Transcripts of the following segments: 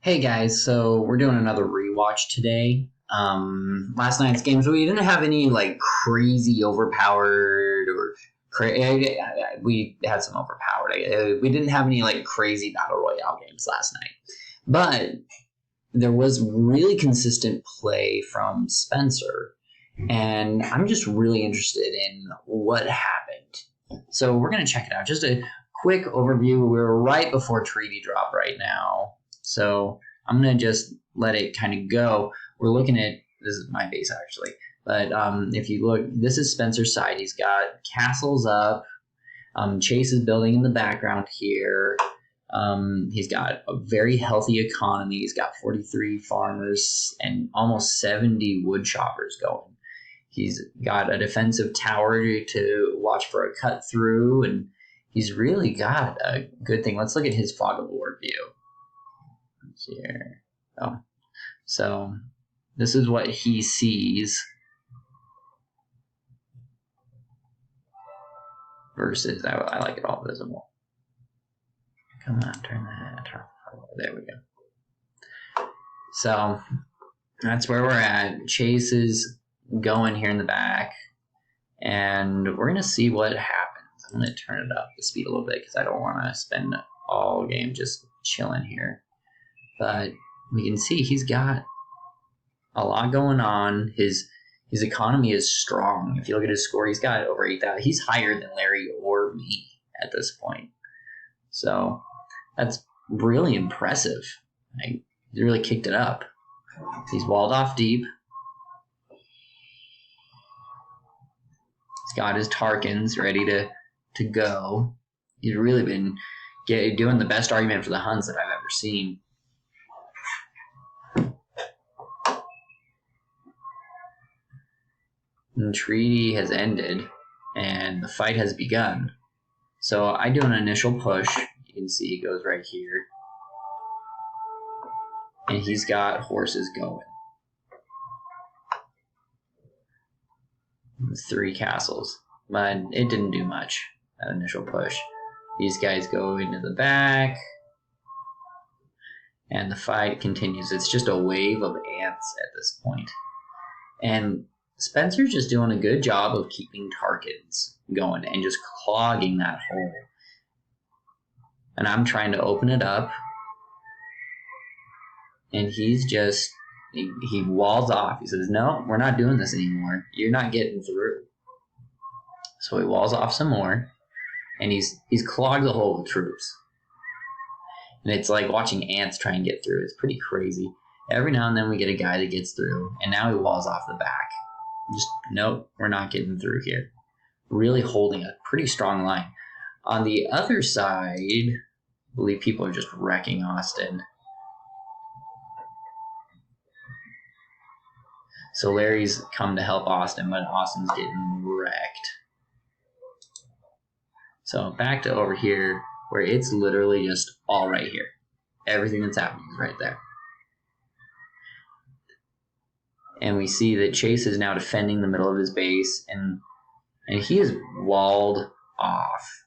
Hey guys, so we're doing another rewatch today. Last night's games we didn't have any like crazy overpowered or we had some overpowered. We didn't have any like crazy battle royale games last night, but there was really consistent play from Spencer, and I'm just really interested in what happened. So we're gonna check it out. Just a quick overview. We're right before treaty drop right now. So I'm going to just let it kind of go. We're looking at, this is my base actually, but if you look, this is Spencer's side. He's got castles up. Chase is building in the background here. He's got a very healthy economy. He's got 43 farmers and almost 70 wood choppers going. He's got a defensive tower to watch for a cut through, and he's really got a good thing. Let's look at his Fog of War view. Here. Oh, so this is what he sees versus I like it all visible. Come on, turn that. There we go. So that's where we're at. Chase is going here in the back, and we're gonna see what happens. I'm gonna turn it up the speed a little bit because I don't want to spend all game just chilling here. But we can see he's got a lot going on. His economy is strong. If you look at his score, he's got over 8,000. He's higher than Larry or me at this point. So that's really impressive. He really kicked it up. He's walled off deep. He's got his Tarkins ready to go. He's really been doing the best argument for the Huns that I've ever seen. The treaty has ended, and the fight has begun. So I do an initial push. You can see he goes right here. And he's got horses going. 3 castles. But it didn't do much, that initial push. These guys go into the back. And the fight continues. It's just a wave of ants at this point. And Spencer's just doing a good job of keeping Tarkins going and just clogging that hole. And I'm trying to open it up. And he's just, he walls off. He says, no, we're not doing this anymore. You're not getting through. So he walls off some more. And he's clogged the hole with troops. And it's like watching ants try and get through. It's pretty crazy. Every now and then we get a guy that gets through. And now he walls off the back. Just, nope, we're not getting through here. Really holding a pretty strong line. On the other side, I believe people are just wrecking Austin. So Larry's come to help Austin, but Austin's getting wrecked. So back to over here, where it's literally just all right here. Everything that's happening is right there. And we see that Chase is now defending the middle of his base, and he has walled off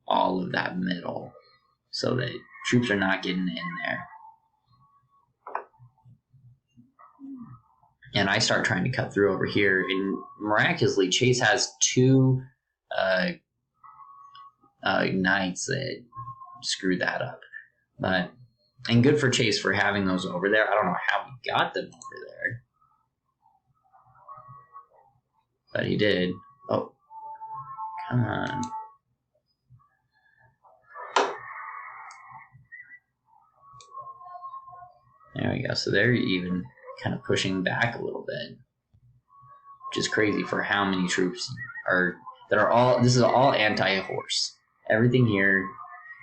all of that middle so that troops are not getting in there. And I start trying to cut through over here, and miraculously, Chase has 2 knights that screwed that up. And good for Chase for having those over there. I don't know how he got them over there. But he did. Oh, come on. There we go. So they're even kind of pushing back a little bit, which is crazy for how many troops that are all. This is all anti-horse. Everything here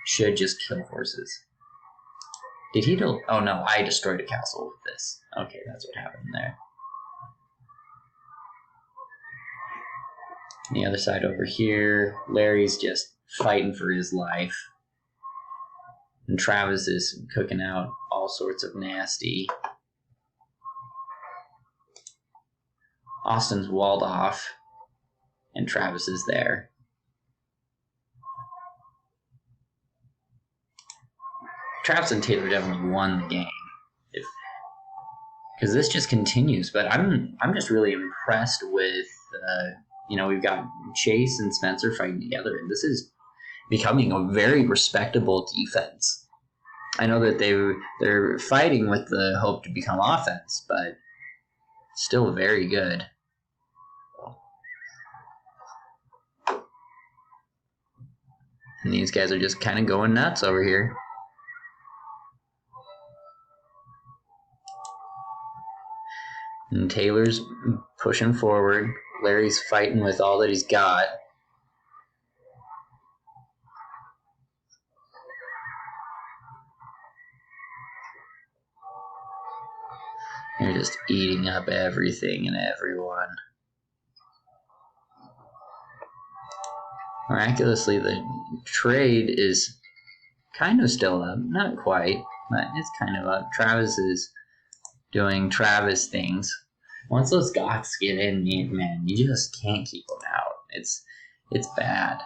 should just kill horses. Did he do? Oh no, I destroyed a castle with this. Okay, that's what happened there. On the other side over here, Larry's just fighting for his life. And Travis is cooking out all sorts of nasty. Austin's walled off, and Travis is there. Travis and Taylor definitely won the game. because this just continues. But I'm just really impressed with we've got Chase and Spencer fighting together, and this is becoming a very respectable defense. I know that they're fighting with the hope to become offense, but still very good. And these guys are just kind of going nuts over here. And Taylor's pushing forward. Larry's fighting with all that he's got. They're just eating up everything and everyone. Miraculously, the trade is kind of still up. Not quite, but it's kind of up. Travis is doing Travis things. Once those Goths get in, man, you just can't keep them out. It's bad.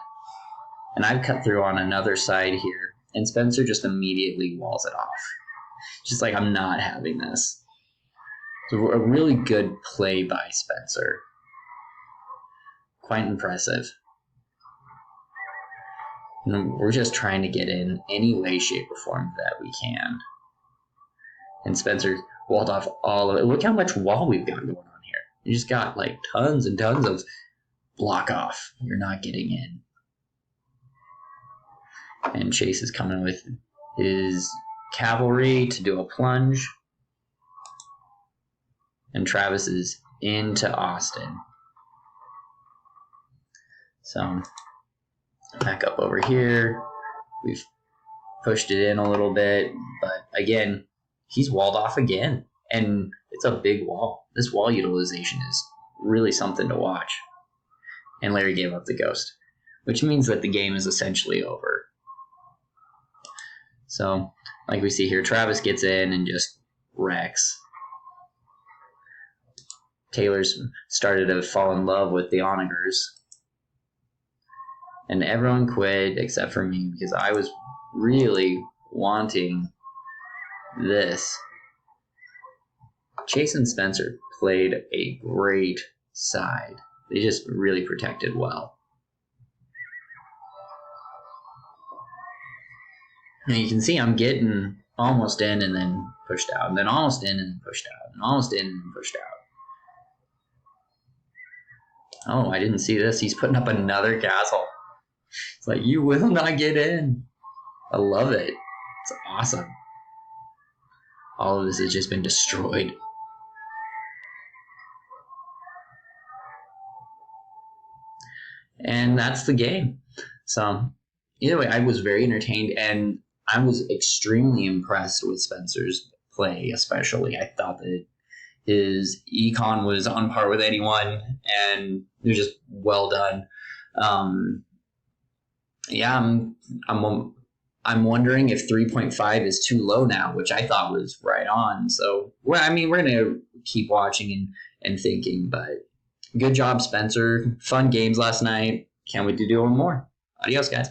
And I've cut through on another side here, and Spencer just immediately walls it off. Just like, I'm not having this. It's a really good play by Spencer. Quite impressive. And we're just trying to get in any way, shape, or form that we can. And Spencer walled off all of it. Look how much wall we've got going on here. You just got like tons and tons of block off. You're not getting in. And Chase is coming with his cavalry to do a plunge. And Travis is into Austin. So, back up over here. We've pushed it in a little bit. But again, he's walled off again. And it's a big wall. This wall utilization is really something to watch. And Larry gave up the ghost, which means that the game is essentially over. So, like we see here, Travis gets in and just wrecks. Taylor's started to fall in love with the Onagers. And everyone quit except for me because I was really wanting this. Chase and Spencer played a great side. They just really protected well. And you can see I'm getting almost in and then pushed out, and then almost in and then pushed out, and almost in and then pushed out. Oh, I didn't see this. He's putting up another castle. It's like, you will not get in. I love it. It's awesome. All of this has just been destroyed. And that's the game. So, either way, I was very entertained, and I was extremely impressed with Spencer's play, especially. I thought that his econ was on par with anyone, and it was just well done. I'm wondering if 3.5 is too low now, which I thought was right on. So, we're going to keep watching and thinking, but good job, Spencer. Fun games last night. Can't wait to do one more. Adios, guys.